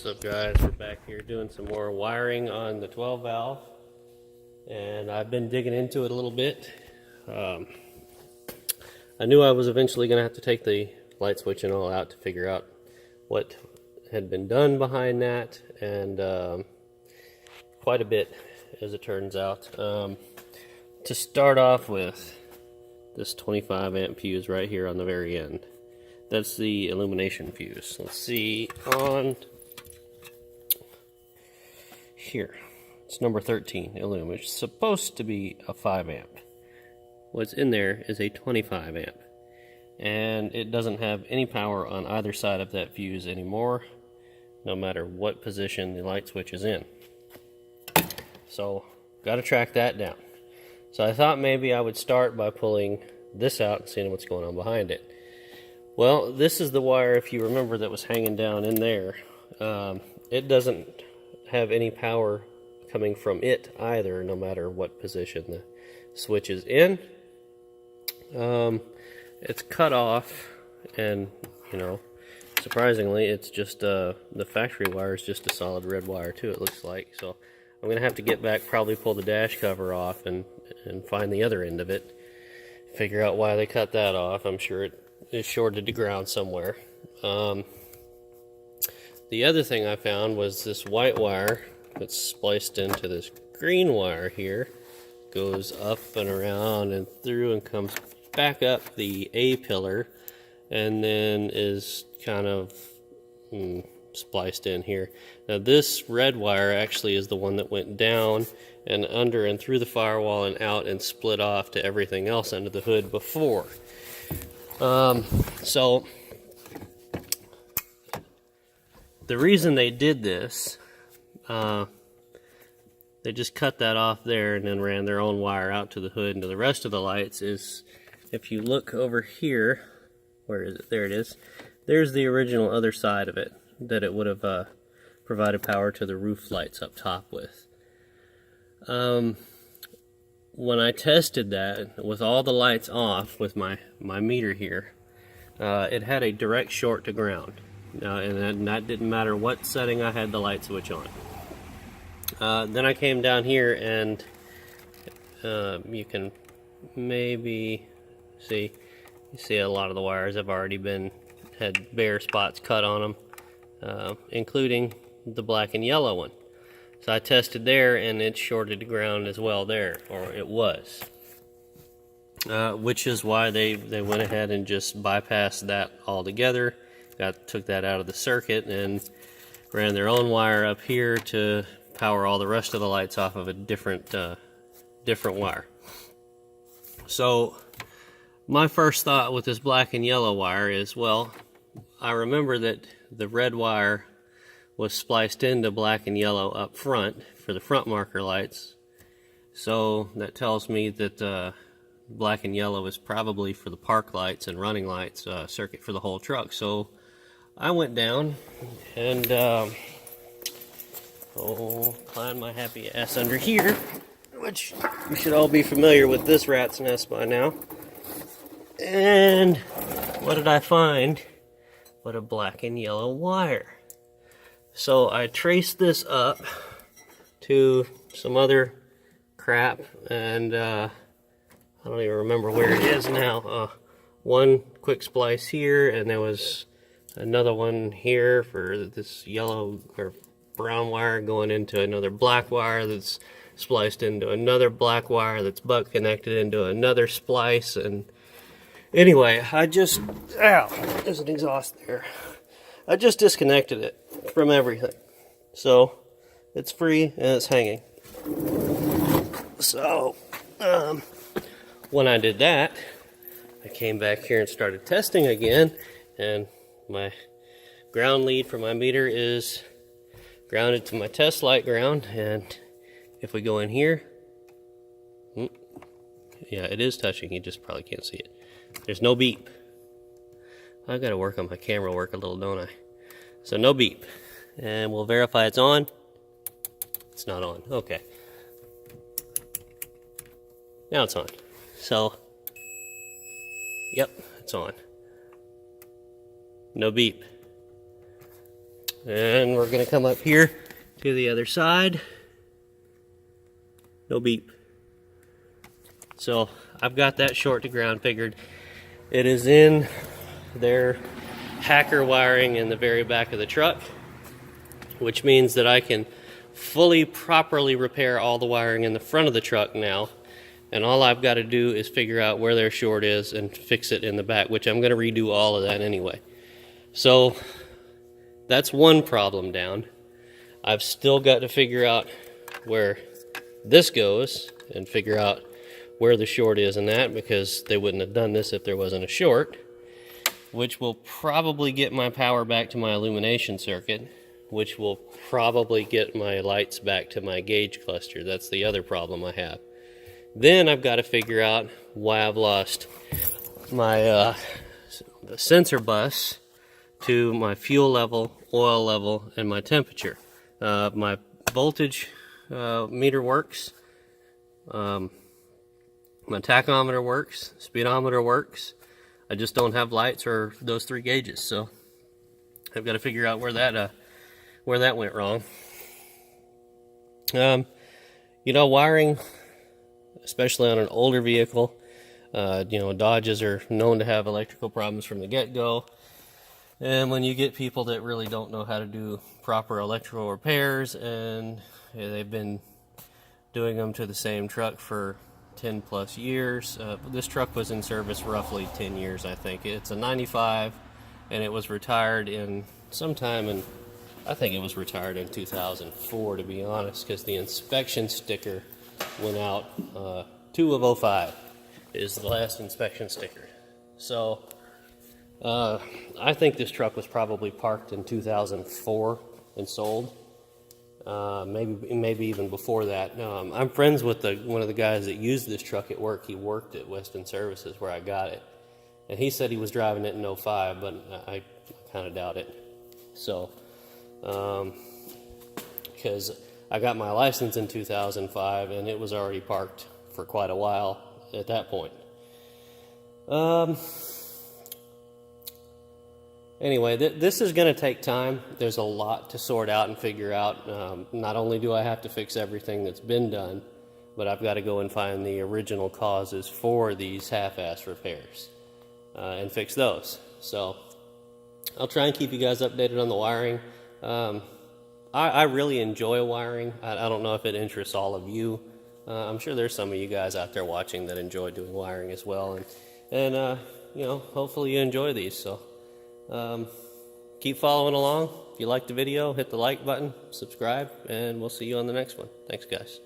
What's up, guys? We're back here doing some more wiring on the 12 valve, and I've been digging into it a little bit. I knew I was eventually going to have to take the light switch and all out to figure out what had been done behind that, and quite a bit, as it turns out. To start off with, this 25 amp fuse right here on the very end. That's the illumination fuse. Let's see on here. It's number 13, Illum. It's supposed to be a 5 amp. What's in there is a 25 amp. And it doesn't have any power on either side of that fuse anymore, no matter what position the light switch is in. So, got to track that down. So I thought maybe I would start by pulling this out and seeing what's going on behind it. Well, this is the wire, if you remember, that was hanging down in there. It doesn't have any power coming from it either, no matter what position the switch is in. It's cut off, and, you know, surprisingly, it's just, the factory wire is just a solid red wire too, it looks like. So I'm going to have to get back, probably pull the dash cover off and find the other end of it. Figure out why they cut that off. I'm sure it is shorted to ground somewhere. The other thing I found was this white wire that's spliced into this green wire here. Goes up and around and through and comes back up the A pillar, and then is kind of spliced in here. Now this red wire actually is the one that went down and under and through the firewall and out and split off to everything else under the hood before. So the reason they did this, they just cut that off there and then ran their own wire out to the hood and to the rest of the lights, is if you look over here, where is it? There it is. There's the original other side of it that it would have provided power to the roof lights up top with. When I tested that with all the lights off with my meter here, it had a direct short to ground. And that didn't matter what setting I had the light switch on. Then I came down here, and you can maybe see, you see a lot of the wires have already had bare spots cut on them, including the black and yellow one. So I tested there, and it's shorted to ground as well there, or it was. Which is why they went ahead and just bypassed that altogether. Took that out of the circuit and ran their own wire up here to power all the rest of the lights off of a different wire. So my first thought with this black and yellow wire is, well, I remember that the red wire was spliced into black and yellow up front for the front marker lights. So that tells me that black and yellow is probably for the park lights and running lights circuit for the whole truck. So I went down and climbed my happy ass under here, which you should all be familiar with this rat's nest by now. And what did I find but a black and yellow wire? So I traced this up to some other crap, and I don't even remember where it is now. One quick splice here, and there was another one here for this yellow or brown wire going into another black wire that's spliced into another black wire that's butt connected into another splice. And anyway, there's an exhaust there. I just disconnected it from everything, so it's free and it's hanging. So when I did that, I came back here and started testing again, and my ground lead for my meter is grounded to my test light ground. And if we go in here, yeah, it is touching. You just probably can't see it. There's no beep. I've got to work on my camera work a little, don't I? So no beep. And we'll verify it's on. It's not on. Okay. Now it's on. So, yep, it's on. No beep. And we're gonna come up here to the other side. No beep. So I've got that short to ground figured. It is in their hacker wiring in the very back of the truck, which means that I can fully properly repair all the wiring in the front of the truck now. And all I've got to do is figure out where their short is and fix it in the back, which I'm going to redo all of that anyway. So that's one problem down. I've still got to figure out where this goes and figure out where the short is in that, because they wouldn't have done this if there wasn't a short, which will probably get my power back to my illumination circuit, which will probably get my lights back to my gauge cluster. That's the other problem I have. Then I've got to figure out why I've lost my the sensor bus to my fuel level, oil level, and my temperature. My voltage meter works, my tachometer works, speedometer works. I just don't have lights or those three gauges, so I've got to figure out where that went wrong. You know, wiring, especially on an older vehicle, you know, Dodges are known to have electrical problems from the get-go. And when you get people that really don't know how to do proper electrical repairs, and they've been doing them to the same truck for 10 plus years. This truck was in service roughly 10 years, I think. It's a 95, and it was retired in sometime in, I think it was retired in 2004, to be honest, because the inspection sticker went out 2 of 05 is the last inspection sticker. So I think this truck was probably parked in 2004 and sold. Maybe even before that. I'm friends with one of the guys that used this truck at work. He worked at Weston Services where I got it, and he said he was driving it in 05, but I kind of doubt it. So because I got my license in 2005 and it was already parked for quite a while at that point. Anyway, this is going to take time. There's a lot to sort out and figure out. Not only do I have to fix everything that's been done, but I've got to go and find the original causes for these half-ass repairs and fix those. So I'll try and keep you guys updated on the wiring. I really enjoy wiring. I don't know if it interests all of you. I'm sure there's some of you guys out there watching that enjoy doing wiring as well. And you know, hopefully you enjoy these. So keep following along. If you liked the video, hit the like button, subscribe, and we'll see you on the next one. Thanks, guys.